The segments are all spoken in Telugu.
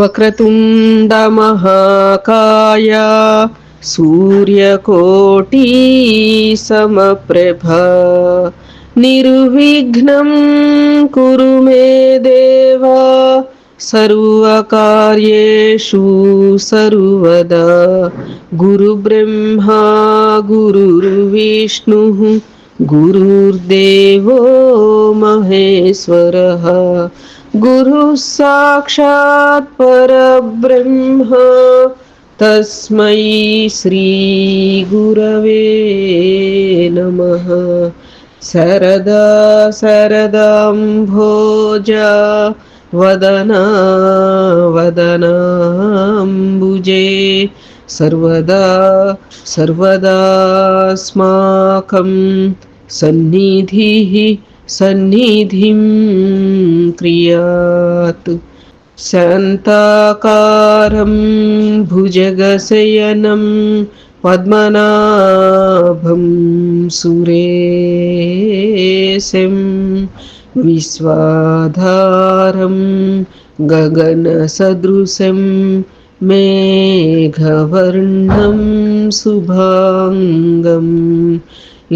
వక్రతుండ మహాకాయ సూర్యకోటి సమప్రభ నిర్విఘ్నం కురు మే దేవా సర్వకార్యేషు సర్వదా గురుబ్రహ్మా గురుర్విష్ణుః గురుర్దేవో మహేశ్వరః గురుః సాక్షాత్ పరబ్రహ్మ తస్మై శ్రీ గురవే నమః. శరదా శరదాంభోజ వదనా వదనాంబుజే సర్వదా సర్వదాస్మాకం సన్నిధిః సన్నిధిం క్రియాత్. శాంతాకారం భుజగశయనం పద్మనాభం సురేశం విశ్వాధారం గగనసదృశం మేఘవర్ణం శుభాంగం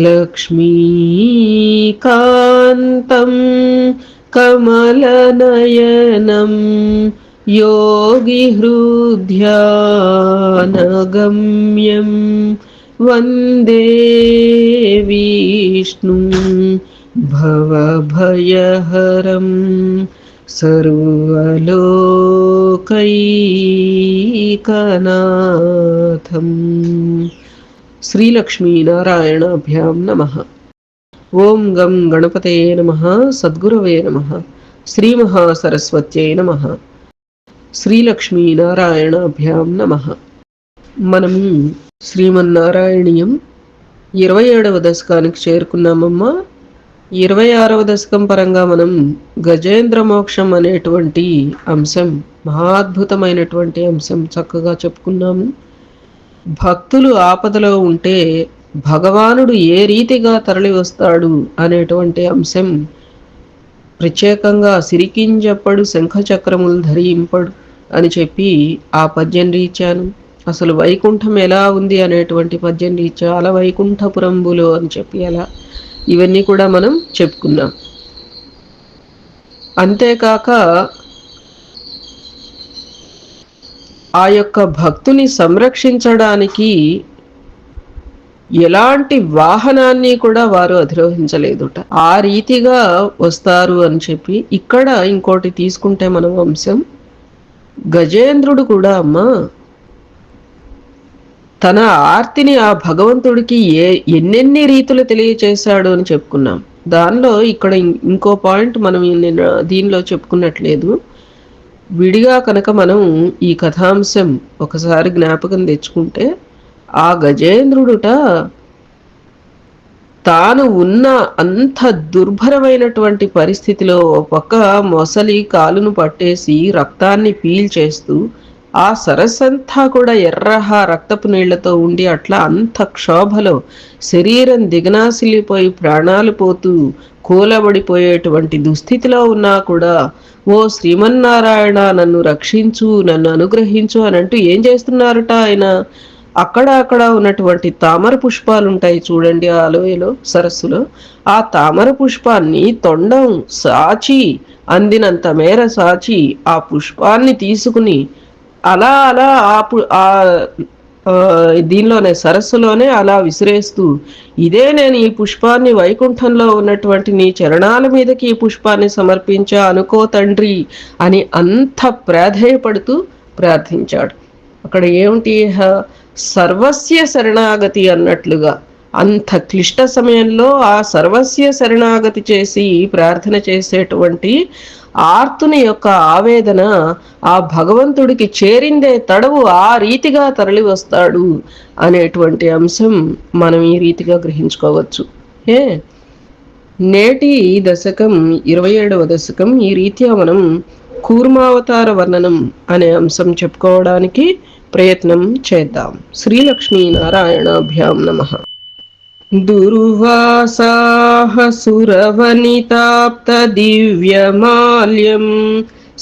లక్ష్మీకాంతం కమలనయనం యోగిహృద్యానగమ్యం వందే విష్ణుం భవభయహరం సర్వలోకైకనాథం. శ్రీలక్ష్మీనారాయణాభ్యాం నమః. ఓం గం గణపతయే నమః. సద్గురవే నమః. శ్రీమహాసరస్వత్యై నమః. శ్రీలక్ష్మీనారాయణాభ్యాం నమః. మనము శ్రీమన్నారాయణీయం 27వ దశకానికి చేరుకున్నామమ్మా. 26వ దశకం పరంగా మనం గజేంద్ర మోక్షం అనేటువంటి అంశం, మహాద్భుతమైనటువంటి అంశం చక్కగా చెప్పుకున్నాము. భక్తులు ఆపదలో ఉంటే భగవానుడు ఏ రీతిగా తరలి వస్తాడు అనేటువంటి అంశం ప్రత్యేకంగా సిరికింజప్పడు శంఖచక్రములు ధరింపడు అని చెప్పి ఆ పద్యం రీచాను. అసలు వైకుంఠం ఎలా ఉంది అనేటువంటి పద్యం రీచా, అలా వైకుంఠపురంబులో అని చెప్పి అలా ఇవన్నీ కూడా మనం చెప్పుకున్నాం. అంతేకాక ఆ యొక్క భక్తుని సంరక్షించడానికి ఎలాంటి వాహనాన్ని కూడా వారు అధిరోహించలేదుట. ఆ రీతిగా వస్తారు అని చెప్పి ఇక్కడ ఇంకోటి తీసుకుంటే మనం అంశం, గజేంద్రుడు కూడా అమ్మా తన ఆర్తిని ఆ భగవంతుడికి ఎన్నెన్ని రీతులు తెలియచేశాడు అని చెప్పుకున్నాం. దానిలో ఇక్కడ ఇంకో పాయింట్ మనం దీనిలో చెప్పుకున్నట్లేదు. విడిగా కనుక మనం ఈ కథాంశం ఒకసారి జ్ఞాపకం తెచ్చుకుంటే, ఆ గజేంద్రుడుట తాను ఉన్న అంత దుర్భరమైనటువంటి పరిస్థితిలో పక్క మొసలి కాలును పట్టేసి రక్తాన్ని పీల్చేస్తూ ఆ సరస్సంతా కూడా ఎర్రహా రక్తపు నీళ్లతో ఉండి అట్లా అంత క్షోభలో శరీరం దిగనాసిల్లిపోయి ప్రాణాలు పోతూ కూలబడిపోయేటువంటి దుస్థితిలో ఉన్నా కూడా, ఓ శ్రీమన్నారాయణ నన్ను రక్షించు, నన్ను అనుగ్రహించు అని అంటూ ఏం చేస్తున్నారట ఆయన? అక్కడ ఉన్నటువంటి తామర పుష్పాలు ఉంటాయి చూడండి ఆ లోయలో, సరస్సులో. ఆ తామర పుష్పాన్ని తొండం సాచి, అందినంత మేర సాచి ఆ పుష్పాన్ని తీసుకుని అలా అలా దీనిలోనే సరస్సులోనే అలా విసిరేస్తూ, ఇదే నేను ఈ పుష్పాన్ని వైకుంఠంలో ఉన్నటువంటి నీ చరణాల మీదకి ఈ పుష్పాన్ని సమర్పించా అనుకో తండ్రి అని అంత ప్రాధేయపడుతూ ప్రార్థించాడు. అక్కడ ఏమిటి, సర్వస్య శరణాగతి అన్నట్లుగా అంత క్లిష్ట సమయంలో ఆ సర్వస్య శరణాగతి చేసి ప్రార్థన చేసేటువంటి ఆర్తుని యొక్క ఆవేదన ఆ భగవంతుడికి చేరిందే తడవు ఆ రీతిగా తరలి వస్తాడు అనేటువంటి అంశం మనం ఈ రీతిగా గ్రహించుకోవచ్చు. నేటి దశకం 27వ దశకం ఈ రీత్యా మనం కూర్మావతార వర్ణనం అనే అంశం చెప్పుకోవడానికి ప్రయత్నం చేద్దాం. శ్రీలక్ష్మీనారాయణాభ్యాం నమః. దుర్వాసాః సురవనితాప్త దివ్యమాల్యం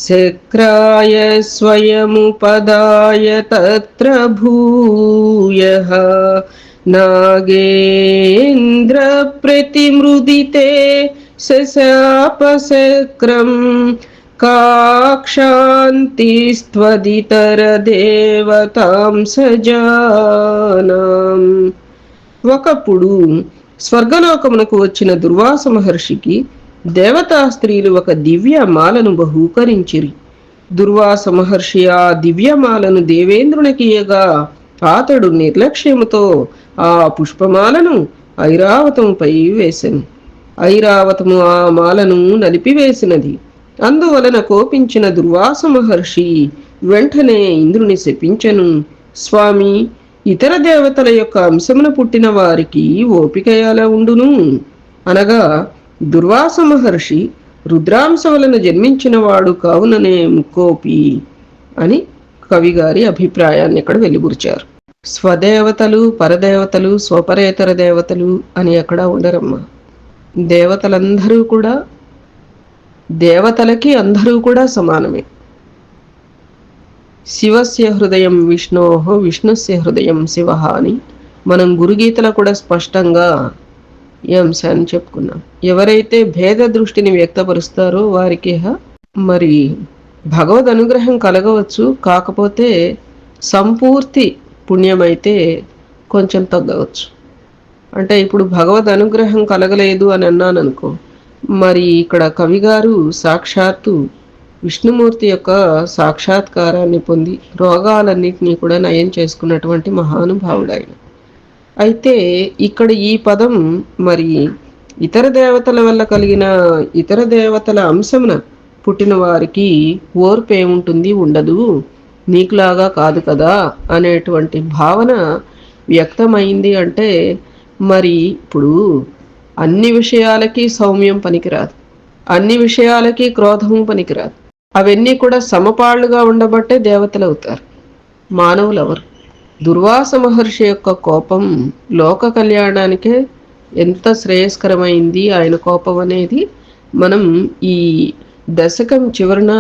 శక్రాయ స్వయముపదాయ తత్ర భూయః నాగేంద్ర ప్రతిమృదితే శశాపశక్రం కాక్షాంతిస్త్వదితర దేవతాం సజానాం. ఒకప్పుడు స్వర్గలోకమునకు వచ్చిన దుర్వాస మహర్షికి దేవతా స్త్రీలు ఒక దివ్యమాలను బహూకరించిరి. దుర్వాస మహర్షి ఆ దివ్యమాలను దేవేంద్రునికి ఇయ్యగా అతడు నిర్లక్ష్యముతో ఆ పుష్పమాలను ఐరావతముపై వేసెను. ఐరావతము ఆ మాలను నలిపివేసినది. అందువలన కోపించిన దుర్వాస మహర్షి వెంటనే ఇంద్రుని శపించెను. స్వామి, ఇతర దేవతల యొక్క అంశమున పుట్టిన వారికి ఓపిక ఎలా ఉండును? అనగా దుర్వాస మహర్షి రుద్రాంశ వలన జన్మించిన వాడు కావుననే ముక్కోపి అని కవిగారి అభిప్రాయాన్ని ఇక్కడ వెలిబుర్చారు. స్వదేవతలు, పరదేవతలు, స్వపరేతర దేవతలు అని ఎక్కడా ఉండరమ్మా. దేవతలందరూ కూడా, దేవతలకి అందరూ కూడా సమానమే. శివస్య హృదయం విష్ణోః విష్ణుస్య హృదయం శివః అని మనం గురుగీతలో కూడా స్పష్టంగా ఈ అంశాన్ని చెప్పుకున్నాం. ఎవరైతే భేద దృష్టిని వ్యక్తపరుస్తారో వారికి మరి భగవద్ అనుగ్రహం కలగవచ్చు, కాకపోతే సంపూర్తి పుణ్యమైతే కొంచెం తగ్గవచ్చు. అంటే ఇప్పుడు భగవద్ అనుగ్రహం కలగలేదు అని అన్నాను అనుకో, మరి ఇక్కడ కవిగారు సాక్షాత్తు విష్ణుమూర్తి యొక్క సాక్షాత్కారాన్ని పొంది రోగాలన్నింటినీ కూడా నయం చేసుకున్నటువంటి మహానుభావుడు ఆయన. అయితే ఇక్కడ ఈ పదం మరి ఇతర దేవతల వల్ల కలిగిన, ఇతర దేవతల అంశమున పుట్టిన వారికి ఓర్పు ఏముంటుంది, ఉండదు, నీకులాగా కాదు కదా అనేటువంటి భావన వ్యక్తమైంది. అంటే మరి ఇప్పుడు అన్ని విషయాలకి సౌమ్యం పనికిరాదు, అన్ని విషయాలకి క్రోధము పనికిరాదు. అవన్నీ కూడా సమపాళ్లుగా ఉండబట్టే దేవతలు అవుతారు, మానవులు ఎవరు. దుర్వాస మహర్షి యొక్క కోపం లోక కళ్యాణానికే ఎంత శ్రేయస్కరమైంది ఆయన కోపం అనేది మనం ఈ దశకం చివరన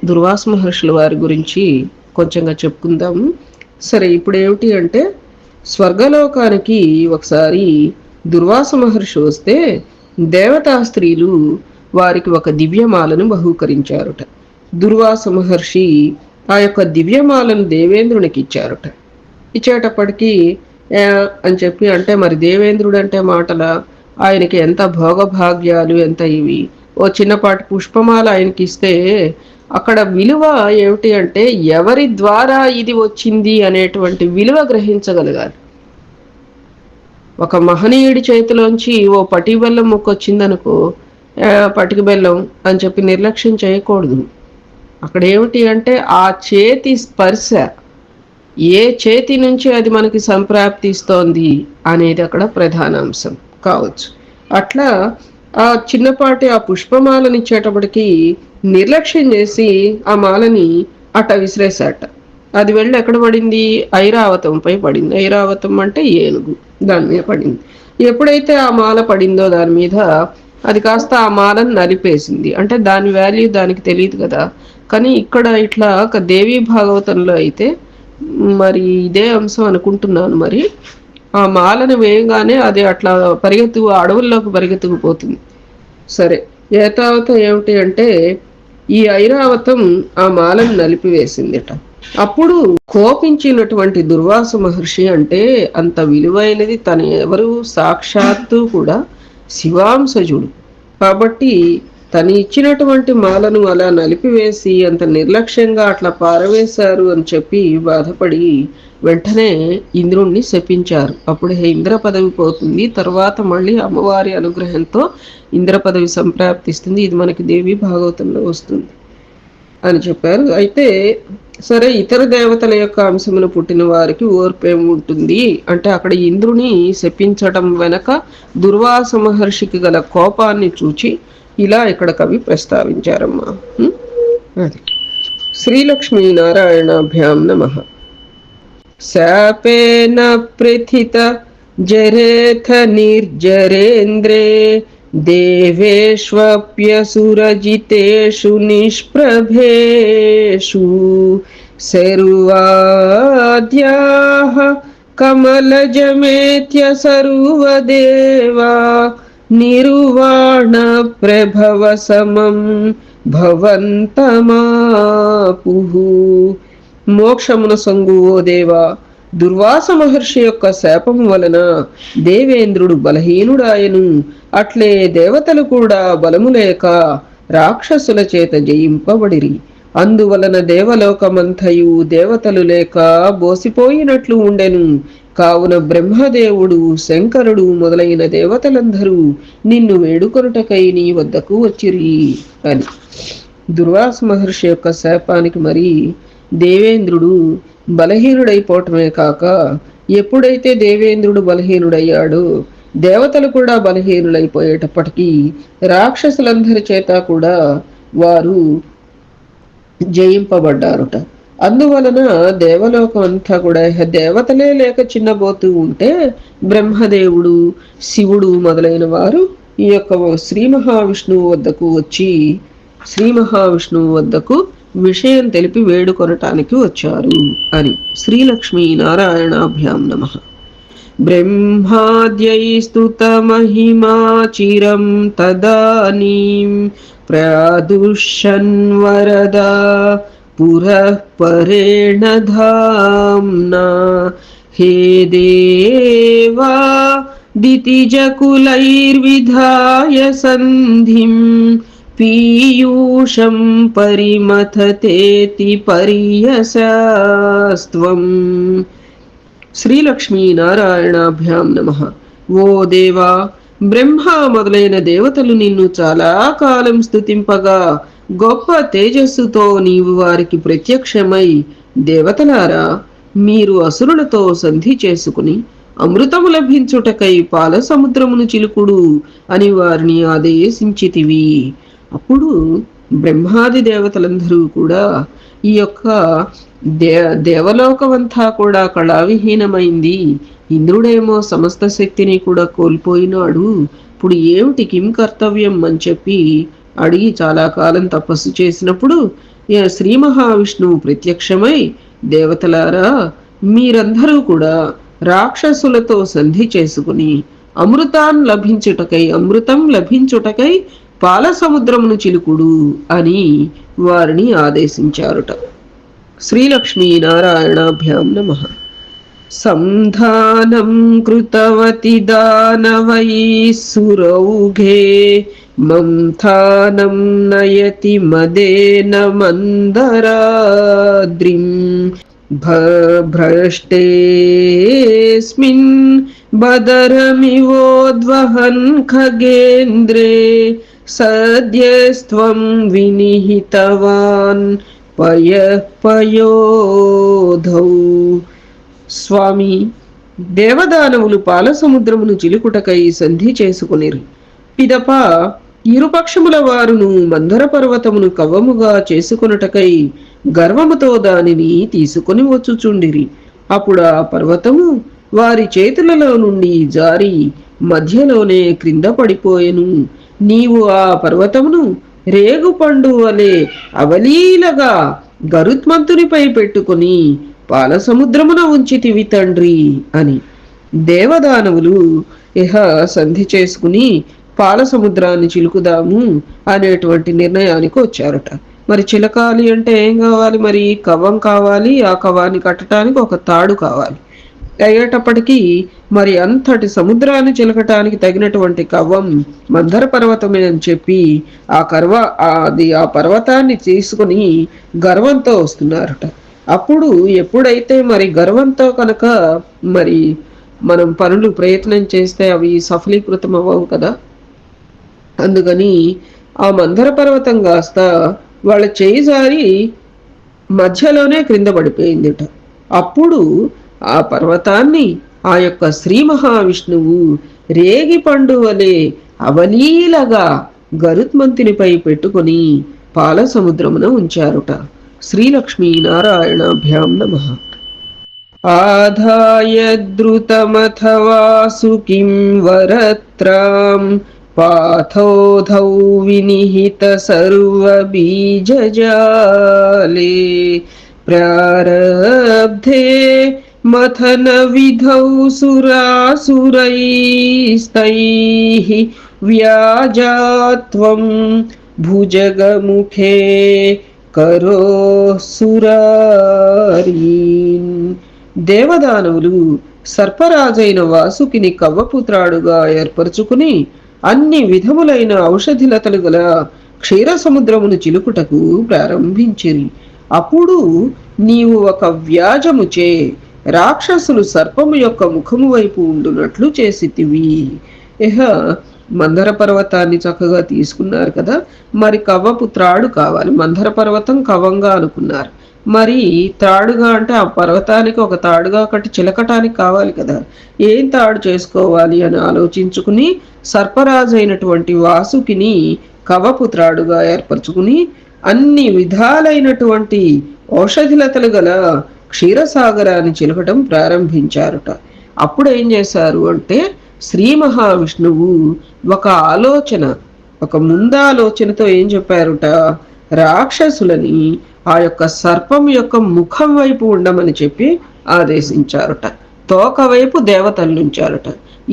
దుర్వాస మహర్షుల వారి గురించి కొంచెంగా చెప్పుకుందాము. సరే, ఇప్పుడు ఏమిటి అంటే స్వర్గలోకానికి ఒకసారి దుర్వాస మహర్షి వస్తే దేవతా స్త్రీలు వారికి ఒక దివ్యమాలను బహూకరించారుట. దుర్వాస మహర్షి ఆ యొక్క దివ్యమాలను దేవేంద్రునికి ఇచ్చారుట. ఇచ్చేటప్పటికీ అని చెప్పి అంటే మరి దేవేంద్రుడు అంటే మాటల, ఆయనకి ఎంత భోగభాగ్యాలు, ఎంత ఇవి. ఓ చిన్నపాటి పుష్పమాల ఆయనకి ఇస్తే అక్కడ విలువ ఏమిటి అంటే ఎవరి ద్వారా ఇది వచ్చింది అనేటువంటి విలువ గ్రహించగలగాలి. ఒక మహనీయుడి చేతిలోంచి ఓ పటిక బెల్లం ముక్క వచ్చిందనుకో, పటిక బెల్లం అని చెప్పి నిర్లక్ష్యం చేయకూడదు. అక్కడ ఏమిటి అంటే ఆ చేతి స్పర్శ, ఏ చేతి నుంచి అది మనకి సంప్రాప్తిస్తోంది అనేది అక్కడ ప్రధాన అంశం కావచ్చు. అట్లా ఆ చిన్నపాటి ఆ పుష్పమాలని ఇచ్చేటప్పటికి నిర్లక్ష్యం చేసి ఆ మాలని అట్ట విసిరేసాట. అది వెళ్ళి ఎక్కడ పడింది? ఐరావతంపై పడింది. ఐరావతం అంటే ఏనుగు, దాని మీద పడింది. ఎప్పుడైతే ఆ మాల పడిందో దాని మీద, అది కాస్త ఆ మాలను నలిపేసింది. అంటే దాని వాల్యూ దానికి తెలియదు కదా. కానీ ఇక్కడ ఇట్లా ఒక దేవీ భాగవతంలో అయితే మరి ఇదే అంశం అనుకుంటున్నాను. మరి ఆ మాలను వేయగానే అది అట్లా అడవుల్లోకి పరిగెత్తుకుపోతుంది. సరే, ఏతావత ఏమిటి అంటే ఈ ఐరావతం ఆ మాలను నలిపివేసిందిట. అప్పుడు కోపించినటువంటి దుర్వాస మహర్షి, అంటే అంత విలువైనది తను ఎవరు, సాక్షాత్తు కూడా శివాంశజుడు కాబట్టి తను ఇచ్చినటువంటి మాలను అలా నలిపివేసి అంత నిర్లక్ష్యంగా అట్లా పారవేశారు అని చెప్పి బాధపడి వెంటనే ఇంద్రుణ్ణి శపించారు. అప్పుడు ఇంద్ర పదవి పోతుంది, తర్వాత మళ్ళీ అమ్మవారి అనుగ్రహంతో ఇంద్ర పదవి సంప్రాప్తిస్తుంది. ఇది మనకి దేవి భాగవతంలో వస్తుంది అని చెప్పారు. అయితే సరే, ఇతర దేవతల యొక్క అంశమును పుట్టిన వారికి ఓర్పు ఏముంటుంది అంటే అక్కడ ఇంద్రుని శపించడం వెనక దుర్వాస మహర్షికి గల కోపాన్ని చూచి ఇలా ఇక్కడ కవి ప్రస్తావించారమ్మా. అది శ్రీలక్ష్మీ నారాయణాభ్యాం నమః. శాపేన ప్రథిత జరేథ నిర్జరేంద్రే देवेष्वप्यसुरजितेषु निष्प्रभेषु सर्वाद्याः कमलजमेत्य सर्वदेवा निर्वाणप्रभव समं భవంతమాపుః. మోక్షమున సంగు ఓ దేవా, దుర్వాస మహర్షి యొక్క శాపము వలన దేవేంద్రుడు బలహీనుడాయను. అట్లే దేవతలు కూడా బలము లేక రాక్షసుల చేత జయింపబడిరి. అందువలన దేవలోకమంతయు దేవతలు లేక బోసిపోయినట్లు ఉండెను. కావున బ్రహ్మదేవుడు, శంకరుడు మొదలైన దేవతలందరూ నిన్ను వేడుకొనుటకై నీ వద్దకు వచ్చిరి అని. దుర్వాస మహర్షి యొక్క శాపానికి మరి దేవేంద్రుడు బలహీనుడైపోవటమే కాక, ఎప్పుడైతే దేవేంద్రుడు బలహీనుడయ్యాడో దేవతలు కూడా బలహీనులైపోయేటప్పటికీ రాక్షసులందరి చేత కూడా వారు జయింపబడ్డారుట. అందువలన దేవలోకం అంతా కూడా దేవతలే లేక చిన్నబోతూ ఉంటే బ్రహ్మదేవుడు, శివుడు మొదలైన వారు ఈ యొక్క శ్రీ మహావిష్ణువు వద్దకు విషయం తెలిపి వేడుకొనటానికి వచ్చారు అని. శ్రీలక్ష్మీ నారాయణాభ్యాం నమః. బ్రహ్మాద్యైస్తుత మహిమా చిరం తదానీం ప్రాదుష్యన్ వరదా పురః పరేణ ధామ్నా. హే దేవా దితిజకులైర్విధాయ సంధిం పీయూషం పరిమథతేతి పర్యసాస్త్వం. శ్రీలక్ష్మీ నారాయణాభ్యాం నమః. ఓ దేవా, బ్రహ్మ మొదలైన దేవతలు నిన్ను చాలా కాలం స్తుతింపగా గొప్ప తేజస్సుతో నీవు వారికి ప్రత్యక్షమై, దేవతలారా, మీరు అసురులతో సంధి చేసుకుని అమృతము లభించుటకై పాల సముద్రమును చిలుకుడు అని వారిని ఆదేశించితివి. అప్పుడు బ్రహ్మాది దేవతలందరూ కూడా ఈ యొక్క దేవలోకమంతా కూడా కళావిహీనమైంది, ఇంద్రుడేమో సమస్త శక్తిని కూడా కోల్పోయినాడు, ఇప్పుడు ఏమిటి కిం కర్తవ్యం అని చెప్పి అడిగి చాలా కాలం తపస్సు చేసినప్పుడు శ్రీ మహావిష్ణువు ప్రత్యక్షమై, దేవతలారా, మీరందరూ కూడా రాక్షసులతో సంధి చేసుకుని అమృతం లభించుటకై పాల సముద్రమును చిలుకుడు అని వారిని ఆదేశించారుట. శ్రీలక్ష్మీ నారాయణాభ్యాం నమః. సంధానం కృతవతి దానవైః సురౌఘే మంథానం నయతి మదేన మందరాద్రిం. భ్రష్టేస్మిన్ బదరమివోద్వహన్ ఖగేంద్రే సద్యస్త్వం వినిహితవాన్ పయోధౌ. స్వామి, దేవదానవులు పాల సముద్రమును చిలుకుటకై సంధి చేసుకునిరి. పిదప ఇరుపక్షముల వారును మందర పర్వతమును కవ్వముగా చేసుకొనుటకై గర్వముతో దానిని తీసుకొని వచ్చుచుండిరి. అప్పుడు ఆ పర్వతము వారి చేతులలో నుండి జారి మధ్యలోనే క్రింద పడిపోయెను. నీవు ఆ పర్వతమును రేగుపండు వలె అవలీలగా గరుత్మంతునిపై పెట్టుకుని పాల సముద్రమున ఉంచితివి తండ్రి అని. దేవదానవులు ఇహ సంధి చేసుకుని పాల సముద్రాన్ని చిలుకుదాము అనేటువంటి నిర్ణయానికి వచ్చారట. మరి చిలకాలి అంటే ఏం కావాలి? మరి కవ్వం కావాలి. ఆ కవ్వాన్ని కట్టడానికి ఒక తాడు కావాలి. అయ్యేటప్పటికీ మరి అంతటి సముద్రాన్ని చిలకటానికి తగినటువంటి కవ్వం మందర పర్వతమే అని చెప్పి ఆ పర్వతాన్ని తీసుకుని గర్వంతో వస్తున్నారట. అప్పుడు ఎప్పుడైతే మరి గర్వంతో కనుక మరి మనం ప్రయత్నం చేస్తే అవి సఫలీకృతం అవ్వవు కదా. అందుకని ఆ మందర పర్వతం కాస్త వాళ్ళ చేయి జారి మధ్యలోనే క్రింద పడిపోయిందిట. అప్పుడు ఆ పర్వతాన్ని ఆ యొక్క శ్రీ మహావిష్ణువు రేగి పండు వలె అవలీలగా గరుత్మంతునిపై పెట్టుకొని పాల సముద్రమున ఉంచారుట. శ్రీలక్ష్మీ నారాయణాభ్యాం నమః. ఆధాయ ద్రుతమథవా సుకిం వరత్రాం पाथोऽधौ विनिहित सर्वबीजजाले प्रारब्धे मथन विधौ सुरासुरैस्तैः व्याजात्वं भुजगमुखे करो సురారీన్. దేవదానవులు సర్పరాజైన వాసుకిని కవ్వపుత్రాడుగా ఏర్పరచుకుని అన్ని విధములైన ఔషధిలతలు గల క్షీర సముద్రమును చిలుకుటకు ప్రారంభించిరి. అప్పుడు నీవు ఒక వ్యాజముచే రాక్షసులు సర్పము యొక్క ముఖము వైపు ఉండునట్లు చేసితివి. ఇహ మందర పర్వతాన్ని చక్కగా తీసుకున్నారు కదా, మరి కవ్వపు త్రాడు కావాలి. మందర పర్వతం కవ్వంగా అనుకున్నారు, మరి త్రాడుగా అంటే ఆ పర్వతానికి ఒక తాడుగా కట్టి చిలకటానికి కావాలి కదా, ఏం తాడు చేసుకోవాలి అని ఆలోచించుకుని సర్పరాజు అయినటువంటి వాసుకిని కవ్వపు త్రాడుగా ఏర్పరచుకుని అన్ని విధాలైనటువంటి ఔషధిలతలు గల క్షీరసాగరాన్ని చిలకటం ప్రారంభించారుట. అప్పుడు ఏం చేశారు అంటే శ్రీ మహావిష్ణువు ఒక ముందాలోచనతో ఏం చెప్పారుట, రాక్షసులని ఆ యొక్క సర్పం యొక్క ముఖం వైపు ఉండమని చెప్పి ఆదేశించారుట. తోక వైపు దేవతలు ఉంచారుట.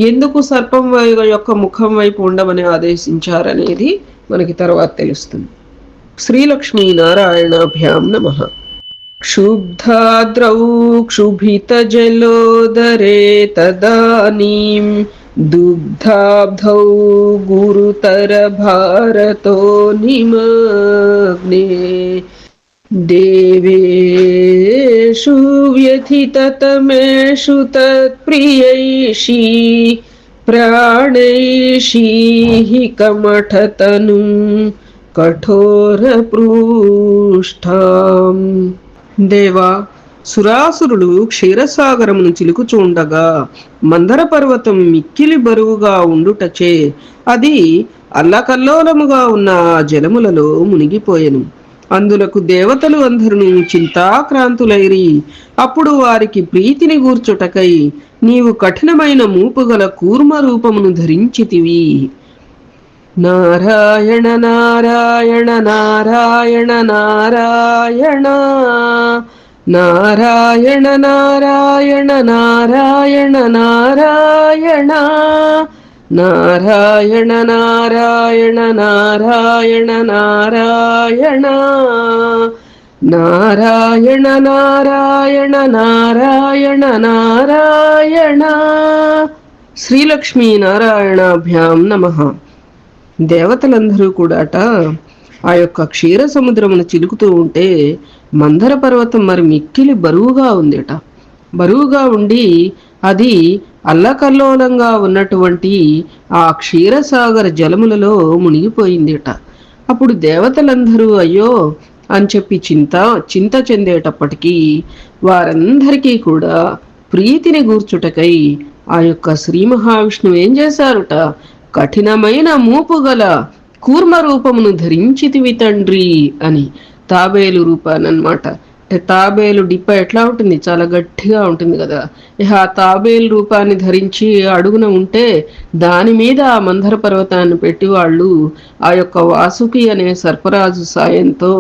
ఎందుకు సర్పం యొక్క ముఖం వైపు ఉండమని ఆదేశించారనేది మనకి తర్వాత తెలుస్తుంది. శ్రీలక్ష్మీనారాయణాభ్యాం నమః. क्षुब्धाद्रौ क्षुभितजलोदरे तदानीं दुग्धाब्धौ गुरुतरभारतो निमग्ने देवेषु व्यथिततमेषु तत्प्रियैषी प्राणैषीः कमठतनुं कठोरपृष्ठाम्. దేవా, సురాసురులు క్షీరసాగరమును చిలుకుచుండగా మందర పర్వతం మిక్కిలి బరువుగా ఉండుటచే అది అల్లకల్లోలముగా ఉన్న జలములలో మునిగిపోయెను. అందులకు దేవతలు అందరూ చింతాక్రాంతులైరి. అప్పుడు వారికి ప్రీతిని గూర్చుటకై నీవు కఠినమైన మూపుగల కూర్మ రూపమును ధరించితివి. నారాయణ నారాయణ నారాయణ నారాయణ నారాయణ నారాయణ నారాయణ నారాయణ నారాయణ నారాయణ నారాయణ నారాయణ నారాయణ నారాయణ నారాయణ నారాయణ. శ్రీలక్ష్మీ నారాయణాభ్యాం నమః. దేవతలందరూ కూడాట ఆ యొక్క క్షీర సముద్రమును చిలుకుతూ ఉంటే మందర పర్వతం మరి మిక్కిలి బరువుగా ఉందిట. బరువుగా ఉండి అది అల్లకల్లోలంగా ఉన్నటువంటి ఆ క్షీరసాగర జలములలో మునిగిపోయిందిట. అప్పుడు దేవతలందరూ అయ్యో అని చెప్పి చింత చెందేటప్పటికీ వారందరికీ కూడా ప్రీతిని గూర్చుటకై ఆ యొక్క శ్రీ మహావిష్ణువు ఏం చేశారుట, కఠినమైన మూపుగల కూర్మ రూపమును ధరించితివి తండ్రి అని. తాబేలు రూపానమాట. అంటే తాబేలు డిప్ప ఎట్లా ఉంటుంది, చాలా గట్టిగా ఉంటుంది కదా. ఇక ఆ తాబేలు రూపాన్ని ధరించి అడుగున ఉంటే దాని మీద ఆ మందర పర్వతాన్ని పెట్టి వాళ్ళు ఆ యొక్క వాసుకి అనే సర్పరాజు సాయంతో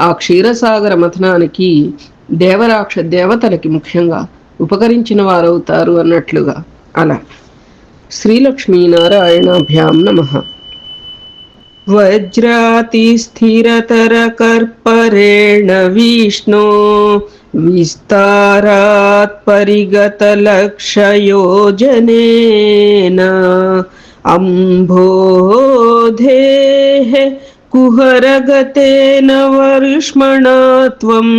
ఆ క్షీరసాగర మథనానికి దేవతలకి ముఖ్యంగా ఉపకరించిన వారవుతారు అన్నట్లుగా. అలా శ్రీలక్ష్మీనారాయణాభ్యాం నమః. वज्रातिस्थिरतरकर्परेण विष्णो विस्तारात् परिगतलक्षयोजनेन अम्भोधेः कुहरगतेन वर्ष्मणा त्वं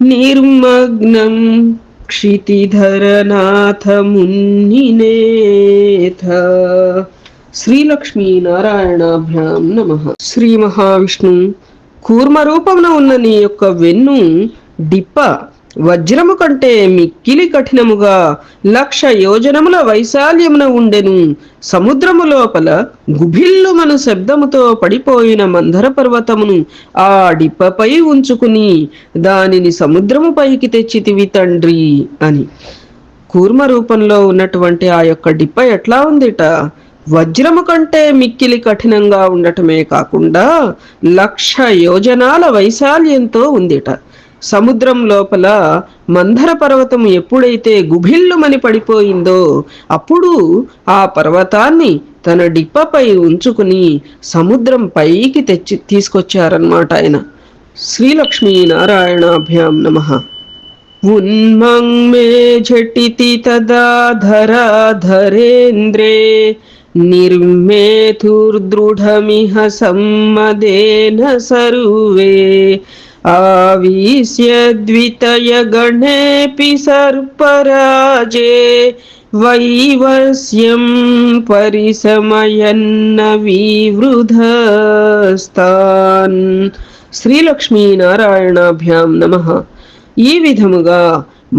निर्मग्नं क्षितिधरनाथ मुन्निनेथ. శ్రీలక్ష్మీ నారాయణాభ్యాం నమః. శ్రీ మహావిష్ణు కూర్మ రూపమున ఉన్న నీ యొక్క వెన్ను డిప్ప వజ్రము కంటే మిక్కిలి కఠినముగా 1,00,000 యోజనముల వైశాల్యమున ఉండెను. సముద్రము లోపల గుభిల్లుమను శబ్దముతో పడిపోయిన మందర పర్వతమును ఆ డిప్పపై ఉంచుకుని దానిని సముద్రము పైకి తెచ్చితివి తండ్రి అని. కూర్మ రూపంలో ఉన్నటువంటి ఆ యొక్క డిప్ప ఎట్లా ఉందిట, వజ్రము కంటే మిక్కిలి కఠినంగా ఉండటమే కాకుండా 1,00,000 యోజనాల వైశాల్యంతో ఉందిట. సముద్రం లోపల మందర పర్వతం ఎప్పుడైతే గుభిల్లుమని పడిపోయిందో అప్పుడు ఆ పర్వతాన్ని తన డిప్పపై ఉంచుకుని సముద్రం పైకి తీసుకొచ్చారన్నమాట ఆయన. శ్రీలక్ష్మీనారాయణాభ్యాం నమః. ఉన్మంగ్మే ఝటితి తదా ధరాధరేంద్రే నిర్మేతుర్దృఢమిహ సమ్మదేన సర్వే ఆవిశ్య ద్వితయ గణేపి సర్పరాజే వైవస్యం పరిసమయన్న వివృధస్తాన్. శ్రీలక్ష్మీనారాయణాభ్యాం నమః. ఈ విధముగా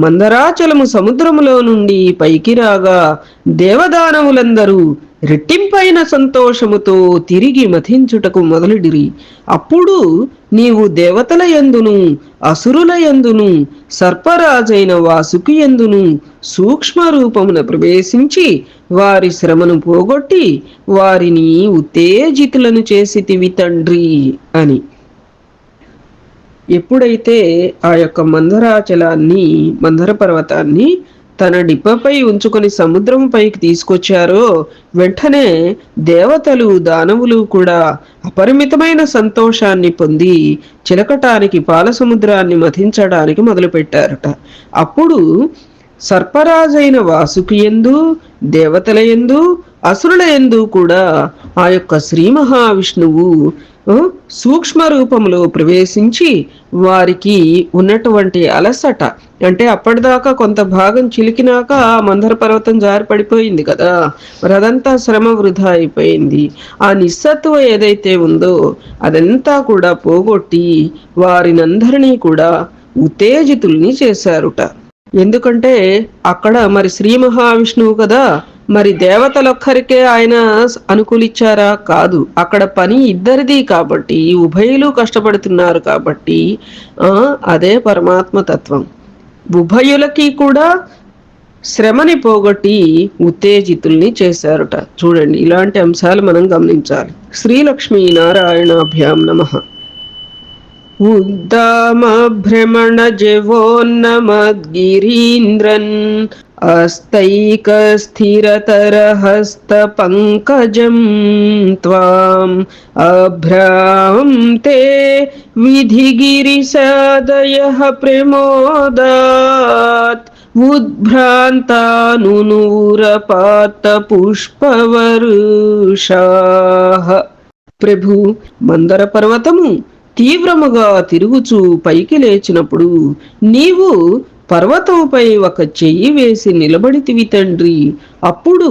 మందరాచలము సముద్రములో నుండి పైకి రాగా దేవదానవులందరూ రెట్టింపైన సంతోషముతో తిరిగి మథించుటకు మొదలుడిరి. అప్పుడు నీవు దేవతల యందును అసురుల యందును సర్పరాజైన వాసుకి యందును సూక్ష్మ రూపమున ప్రవేశించి వారి శ్రమను పోగొట్టి వారిని ఉత్తేజితులను చేసితివి తండ్రి అని. ఎప్పుడైతే ఆ యొక్క మందర పర్వతాన్ని తన డిప్పపై ఉంచుకొని సముద్రం పైకి తీసుకొచ్చారో వెంటనే దేవతలు దానవులు కూడా అపరిమితమైన సంతోషాన్ని పొంది చిలకటానికి పాల సముద్రాన్ని మథించడానికి మొదలుపెట్టారట. అప్పుడు సర్పరాజైన వాసుకి యందు దేవతల యందు అసురుల యందు కూడా ఆ యొక్క శ్రీ మహావిష్ణువు సూక్ష్మ రూపంలో ప్రవేశించి వారికి ఉన్నటువంటి అలసట, అంటే అప్పటిదాకా కొంత భాగం చిలికినాక మందర పర్వతం జారి పడిపోయింది కదా, మరి అదంతా శ్రమ వృధా అయిపోయింది. ఆ నిస్సత్వ ఏదైతే ఉందో అదంతా కూడా పోగొట్టి వారినందరినీ కూడా ఉత్తేజితుల్ని చేశారుట. ఎందుకంటే అక్కడ మరి శ్రీ మహావిష్ణువు కదా, మరి దేవతలొక్కరికే ఆయన అనుకూలించారా? కాదు. అక్కడ పని ఇద్దరిది కాబట్టి, ఉభయులు కష్టపడుతున్నారు కాబట్టి అదే పరమాత్మ తత్వం. ఉభయులకి కూడా శ్రమని పోగొట్టి ఉత్తేజితుల్ని చేశారుట. చూడండి, ఇలాంటి అంశాలు మనం గమనించాలి. శ్రీలక్ష్మీ నారాయణాభ్యాం నమః. ఉద్దామభ్రమణ జవోన్నమద్గిరీంద్రన్ అస్తైకస్థిరతరహస్త పంకజం త్వాం అభ్రాంతే విధిగిరిసాదయః ప్రమోదాత్ ఉద్భ్రాంతానునూరపాత పుష్పవరుషాః. ప్రభు, మందర పర్వతము తీవ్రముగా తిరుగుచూ పైకి లేచినప్పుడు నీవు పర్వతంపై ఒక చెయ్యి వేసి నిలబడితివి తండ్రి. అప్పుడు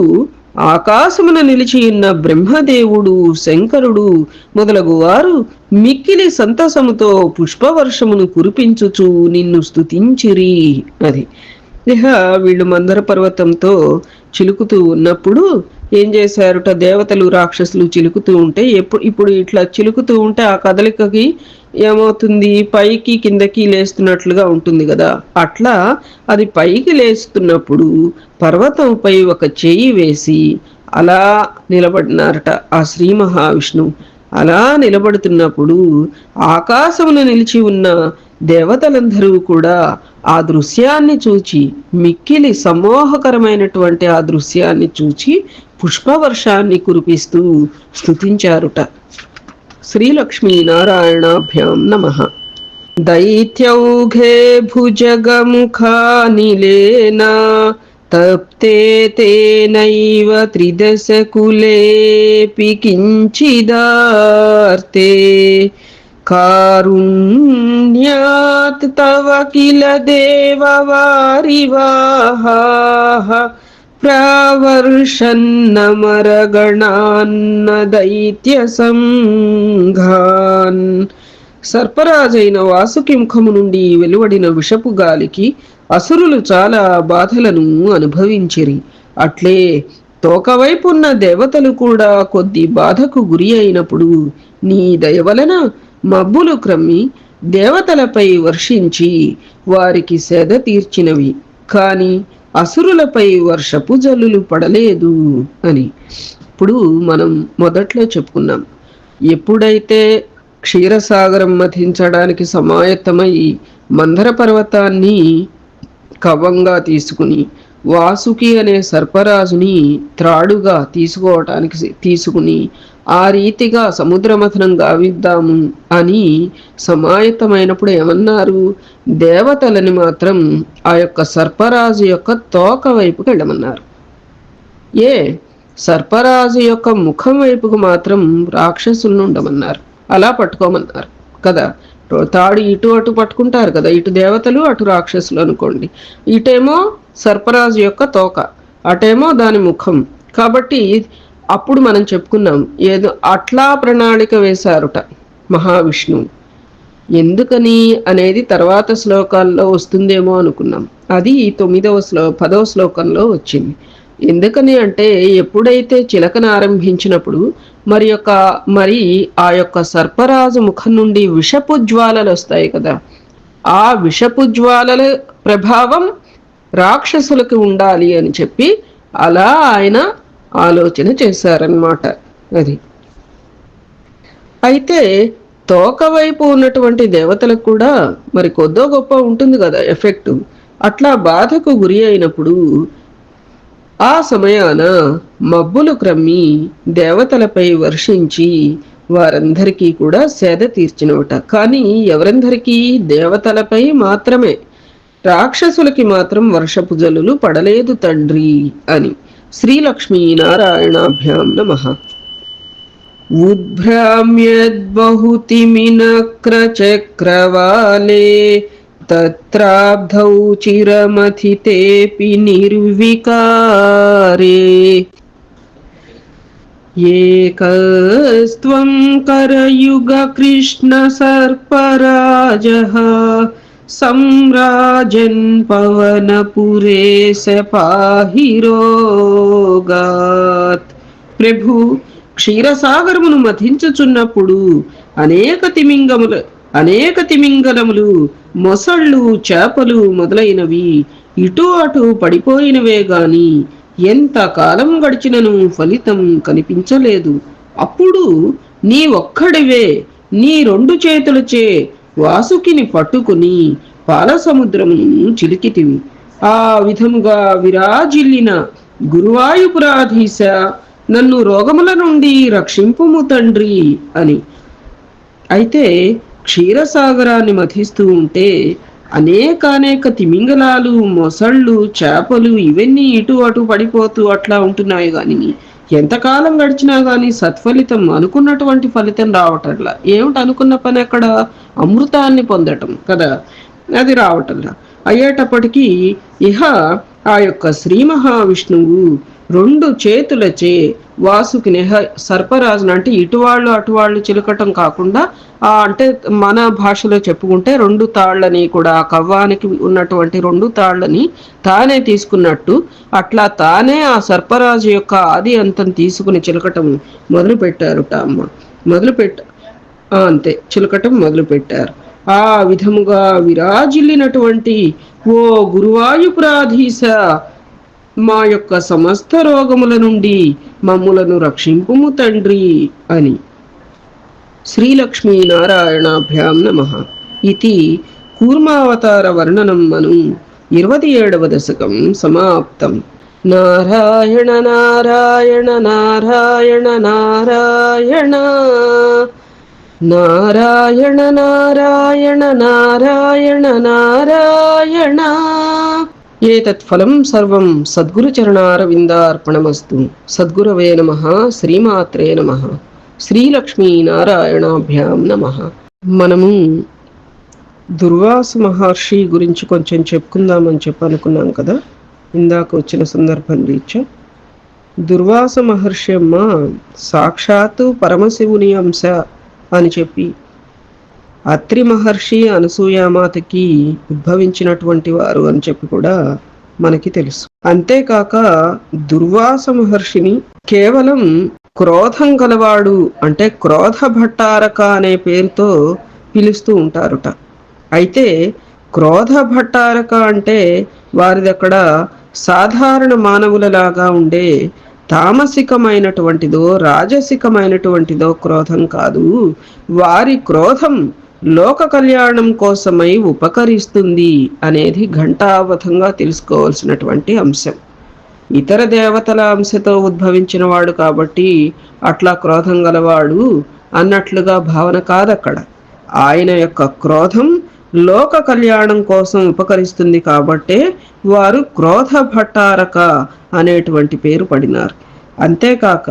ఆకాశమున నిలిచియున్న బ్రహ్మదేవుడు, శంకరుడు మొదలగు వారు మిక్కిలి సంతసముతో పుష్పవర్షమును కురిపించుచు నిన్ను స్తుతించిరి. అది ఇహ వీళ్ళు మందర పర్వతంతో చిలుకుతూ ఉన్నప్పుడు ఏం చేశారుట, దేవతలు రాక్షసులు చిలుకుతూ ఉంటే ఇప్పుడు ఇట్లా చిలుకుతూ ఉంటే ఆ కదలికకి ఏమవుతుంది, పైకి కిందకి లేస్తున్నట్లుగా ఉంటుంది కదా, అట్లా అది పైకి లేస్తున్నప్పుడు పర్వతంపై ఒక చెయ్యి వేసి అలా నిలబడినారట ఆ శ్రీ మహావిష్ణువు. అలా నిలబడుతున్నప్పుడు ఆకాశమున నిలిచి ఉన్న దేవతలందరూ కూడా ఆ దృశ్యాన్ని చూచి, మిక్కిలి సమ్మోహకరమైనటువంటి ఆ దృశ్యాన్ని చూచి పుష్పవర్షాన్ని కురిపిస్తూ స్తుతించారుట. శ్రీలక్ష్మీ నారాయణాభ్యాం నమః. దైత్యౌఘే భుజగముఖానిలేన తప్తే తేనైవ త్రిదశకులేపి కించిదార్తే కారుణ్యాత్ తవ కిల దేవవారివాహాః ప్రావర్షన్నమరగణాన్న దైత్య సంఘాన్. సర్పరాజైన వాసుకి ముఖము నుండి వెలువడిన విషపు గాలికి అసురులు చాలా బాధలను అనుభవించిరి. అట్లే తోకవైపున్న దేవతలు కూడా కొద్ది బాధకు గురి అయినప్పుడు నీ దయ వలన మబ్బులు క్రమ్మి దేవతలపై వర్షించి వారికి సేద తీర్చినవి, కాని అసురులపై వర్షపు జల్లులు పడలేదు అని. ఇప్పుడు మనం మొదట్లో చెప్పుకున్నాం, ఎప్పుడైతే క్షీరసాగరం మథించడానికి సమాయత్తమై మందర పర్వతాన్ని కవ్వంగా తీసుకుని వాసుకి అనే సర్పరాజుని త్రాడుగా తీసుకుని ఆ రీతిగా సముద్ర మథనం గావిద్దాము అని సమాయత్తమైనప్పుడు ఏమన్నారు, దేవతలని మాత్రం ఆ యొక్క సర్పరాజు యొక్క తోక వైపుకి వెళ్ళమన్నారు. సర్పరాజు యొక్క ముఖం వైపుకు మాత్రం రాక్షసులను ఉండమన్నారు, అలా పట్టుకోమన్నారు కదా. తాడు ఇటు అటు పట్టుకుంటారు కదా, ఇటు దేవతలు అటు రాక్షసులు అనుకోండి. ఇటేమో సర్పరాజు యొక్క తోక, అటేమో దాని ముఖం. కాబట్టి అప్పుడు మనం చెప్పుకున్నాం, ఏదో అట్లా ప్రణాళిక వేశారుట మహావిష్ణువు. ఎందుకని అనేది తర్వాత శ్లోకాల్లో వస్తుందేమో అనుకున్నాం. అది 10వ శ్లోకంలో వచ్చింది. ఎందుకని అంటే, ఎప్పుడైతే చిలకను ఆరంభించినప్పుడు మరి ఆ యొక్క సర్పరాజు ముఖం నుండి విషపు జ్వాలలు వస్తాయి కదా, ఆ విషపు జ్వాలల ప్రభావం రాక్షసులకు ఉండాలి అని చెప్పి అలా ఆయన ఆలోచన చేశారన్నమాట. అది అయితే తోక వైపు ఉన్నటువంటి దేవతలకు కూడా మరి కొద్దో గొప్ప ఉంటుంది కదా ఎఫెక్ట్. అట్లా బాధకు గురి అయినప్పుడు ఆ సమయాన మబ్బులు క్రమ్మి దేవతలపై వర్షించి వారందరికీ కూడా సేద తీర్చినవట. కానీ ఎవరందరికీ? దేవతలపై మాత్రమే, రాక్షసులకి మాత్రం వర్షపు జల్లులు పడలేదు తండ్రి అని. శ్రీలక్ష్మీ నారాయణాభ్యాం నమః. ఉద్భ్రామ్యద్బహుతిమినక్రచక్రవాలే తత్రాబ్ధౌ చిరమథితేపి నిర్వికారే ఏకస్త్వం కరయుగ కృష్ణ సర్పరాజః సంరాజన్ పవనపురే పాహి రోగాత్. ప్రభు, క్షీరసాగరమును మథించుచున్నప్పుడు అనేక తిమింగలములు, మొసళ్ళు, చేపలు మొదలైనవి ఇటు అటు పడిపోయినవే గాని ఎంత కాలం గడిచినను ఫలితం కనిపించలేదు. అప్పుడు నీ ఒక్కడివే నీ 2 చేతులచే వాసుకిని పట్టుకుని పాలసముద్రమును చిలికితివి. ఆ విధముగా విరాజిల్లిన గురువాయుపురాధీశ, నన్ను రోగముల నుండి రక్షింపుము తండ్రి అని. అయితే క్షీరసాగరాన్ని మథిస్తూ ఉంటే అనేక తిమింగలాలు, మొసళ్ళు, చేపలు ఇవన్నీ ఇటు అటు పడిపోతూ అట్లా ఉంటున్నాయి. కానీ ఎంతకాలం గడిచినా కానీ సత్ఫలితం, అనుకున్నటువంటి ఫలితం రావటంలా. ఏమిటి అనుకున్న పని? అక్కడ అమృతాన్ని పొందటం కదా, అది రావటంలా. అయ్యేటప్పటికీ ఇహ ఆ యొక్క శ్రీ మహావిష్ణువు 2 చేతులచే వాసుకిని, సర్పరాజును అంటే ఇటువాళ్ళు అటువాళ్ళు చిలకటం కాకుండా, అంటే మన భాషలో చెప్పుకుంటే 2 తాళ్ళని కూడా, కవ్వానికి ఉన్నటువంటి 2 తాళ్ళని తానే తీసుకున్నట్టు అట్లా తానే ఆ సర్పరాజు యొక్క ఆది అంతం తీసుకుని చిలకటం మొదలు పెట్టారుట అమ్మ. అంతే, చిలకటం మొదలు పెట్టారు. ఆ విధముగా విరాజిల్లినటువంటి ఓ గురువాయుపురాధీశ, మా యొక్క సమస్త రోగముల నుండి మమ్ములను రక్షింపుము తండ్రి అని. శ్రీలక్ష్మీ నారాయణాభ్యాం నమః. ఇది కూర్మావతార వర్ణనం మను 27వ దశకం సమాప్తం. నారాయణ నారాయణ నారాయణ నారాయణ నారాయణ నారాయణ నారాయణ నారాయణ. ఏతత్ఫలం సర్వం సద్గురుచరణారవిందార్పణమస్తు. సద్గురవే నమః. శ్రీమాత్రే నమః. శ్రీలక్ష్మీ నారాయణాభ్యాం నమః. మనము దుర్వాస మహర్షి గురించి కొంచెం చెప్పుకుందామని అనుకున్నాం కదా, ఇందాక వచ్చిన సందర్భం రీత్యా. దుర్వాస మహర్షి అమ్మ సాక్షాత్తు పరమశివుని అంశ అని చెప్పి అత్రి మహర్షి అనసూయామాతకి ఉద్భవించినటువంటి వారు అని చెప్పి కూడా మనకి తెలుసు. అంతేకాక దుర్వాస మహర్షిని కేవలం క్రోధం గలవాడు అంటే క్రోధ భట్టారక అనే పేరుతో పిలుస్తూ ఉంటారుట. అయితే క్రోధ భట్టారక అంటే వారిదక్కడ సాధారణ మానవులలాగా ఉండే తామసికమైనటువంటిదో రాజసికమైనటువంటిదో క్రోధం కాదు. వారి క్రోధం లోక కళ్యాణం కోసమై ఉపకరిస్తుంది అనేది ఘంటావధంగా తెలుసుకోవాల్సినటువంటి అంశం. ఇతర దేవతల అంశతో ఉద్భవించిన వాడు కాబట్టి అట్లా క్రోధం గలవాడు అన్నట్లుగా భావన కాదక్కడ. ఆయన యొక్క క్రోధం లోక కళ్యాణం కోసం ఉపకరిస్తుంది కాబట్టే వారు క్రోధ భట్టారక అనేటువంటి పేరు పడినారు. అంతేకాక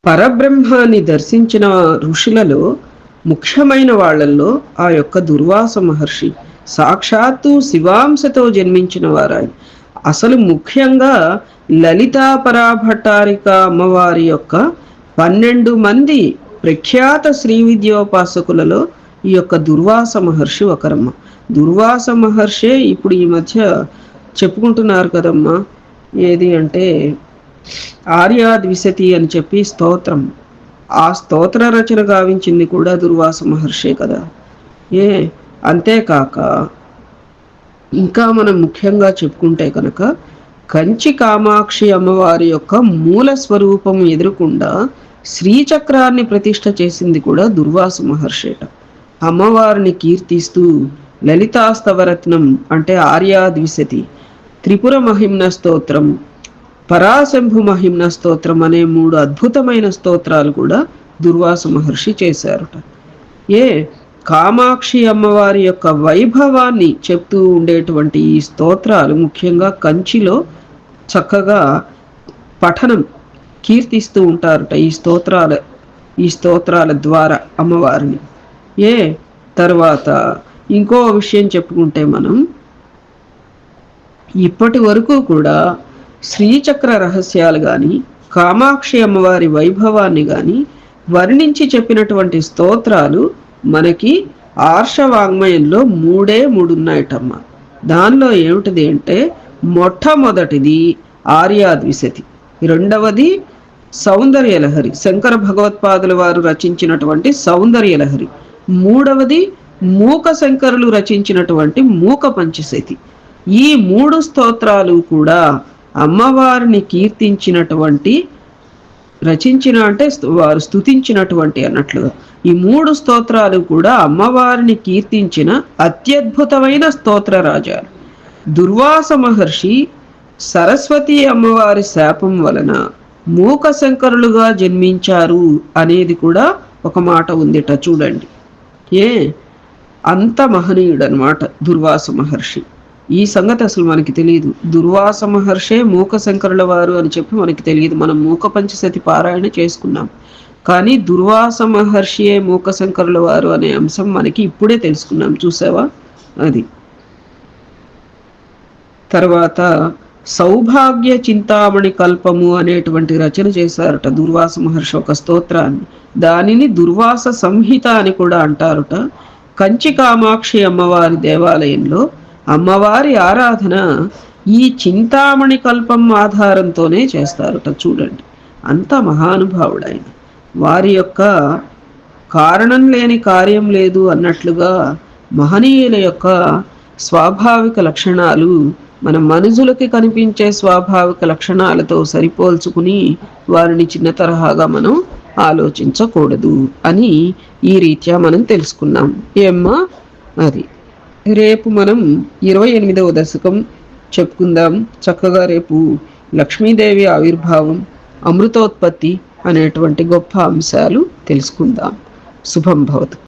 పరబ్రహ్మాన్ని దర్శించిన ఋషులలో ముఖ్యమైన వాళ్ళల్లో ఆ యొక్క దుర్వాస మహర్షి సాక్షాత్తు శివాంశతో జన్మించిన వారాయన. అసలు ముఖ్యంగా లలితా పరాభట్టారిక అమ్మవారి యొక్క 12 మంది ప్రఖ్యాత శ్రీ విద్యోపాసకులలో ఈ యొక్క దుర్వాస మహర్షి ఒకరమ్మ. దుర్వాస మహర్షే ఇప్పుడు ఈ మధ్య చెప్పుకుంటున్నారు కదమ్మా, ఏది అంటే ఆర్యాద్విశతి అని చెప్పి స్తోత్రం. ఆ స్తోత్ర రచన గావించింది కూడా దుర్వాస మహర్షే కదా. అంతేకాక ఇంకా మనం ముఖ్యంగా చెప్పుకుంటే కనుక కంచి కామాక్షి అమ్మవారి యొక్క మూల స్వరూపం ఎదురుకుండా శ్రీచక్రాన్ని ప్రతిష్ఠ చేసింది కూడా దుర్వాస మహర్షేట. అమ్మవారిని కీర్తిస్తూ లలితాస్తవరత్నం అంటే ఆర్యాద్విశతి, త్రిపుర మహిమ్న స్తోత్రం, పరాశంభు మహిమ్న స్తోత్రం అనే 3 అద్భుతమైన స్తోత్రాలు కూడా దుర్వాస మహర్షి చేశారట. కామాక్షి అమ్మవారి యొక్క వైభవాన్ని చెప్తూ ఉండేటువంటి ఈ స్తోత్రాలు ముఖ్యంగా కంచిలో చక్కగా పఠనం కీర్తిస్తూ ఉంటారట ఈ స్తోత్రాల ద్వారా అమ్మవారిని. తర్వాత ఇంకో విషయం చెప్పుకుంటే మనం ఇప్పటి వరకు కూడా శ్రీచక్ర రహస్యాలు కానీ కామాక్షి అమ్మవారి వైభవాన్ని కానీ వర్ణించి చెప్పినటువంటి స్తోత్రాలు మనకి ఆర్షవాంగ్మయంలో 3 ఉన్నాయటమ్మ. దానిలో ఏమిటిది అంటే మొట్టమొదటిది ఆర్యాద్విశతి, రెండవది సౌందర్యలహరి, శంకర భగవత్పాదుల వారు రచించినటువంటి సౌందర్యలహరి, మూడవది మూక శంకరులు రచించినటువంటి మూక పంచశతి. ఈ 3 స్తోత్రాలు కూడా అమ్మవారిని కీర్తించినటువంటి, రచించిన అంటే వారు స్తుతించినటువంటి అన్నట్లుగా ఈ 3 స్తోత్రాలు కూడా అమ్మవారిని కీర్తించిన అత్యద్భుతమైన స్తోత్ర రాజాలు. దుర్వాస మహర్షి సరస్వతి అమ్మవారి శాపం వలన మూక శంకరులుగా జన్మించారు అనేది కూడా ఒక మాట ఉందిట చూడండి. అంత మహనీయుడు అనమాట దుర్వాస మహర్షి. ఈ సంగతి అసలు మనకి తెలియదు. దుర్వాస మహర్షే మూక శంకరుల వారు అని చెప్పి మనకి తెలియదు. మనం మూక పంచశతి పారాయణ చేసుకున్నాం, కానీ దుర్వాస మహర్షియే మూక శంకరుల వారు అనే అంశం మనకి ఇప్పుడే తెలుసుకున్నాం. చూసావా అది. తర్వాత సౌభాగ్య చింతామణి కల్పము అనేటువంటి రచన చేశారట దుర్వాస మహర్షి ఒక స్తోత్రాన్ని. దానిని దుర్వాస సంహిత అని కూడా అంటారుట. కంచి కామాక్షి అమ్మవారి దేవాలయంలో అమ్మవారి ఆరాధన ఈ చింతామణి కల్పం ఆధారంతోనే చేస్తారట. చూడండి, అంత మహానుభావుడైన వారి యొక్క కారణం లేని కార్యం లేదు అన్నట్లుగా మహనీయుల యొక్క స్వాభావిక లక్షణాలు మన మనుషులకి కనిపించే స్వాభావిక లక్షణాలతో సరిపోల్చుకుని వారిని చిన్న తరహాగా మనం ఆలోచించకూడదు అని ఈ రీత్యా మనం తెలుసుకున్నాం. ఏమ్మా అది. రేపు మనం 28వ దశకం చెప్పుకుందాం. చక్కగా రేపు లక్ష్మీదేవి ఆవిర్భావం, అమృతోత్పత్తి అనేటువంటి గొప్ప అంశాలు తెలుసుకుందాం. శుభం భవతు.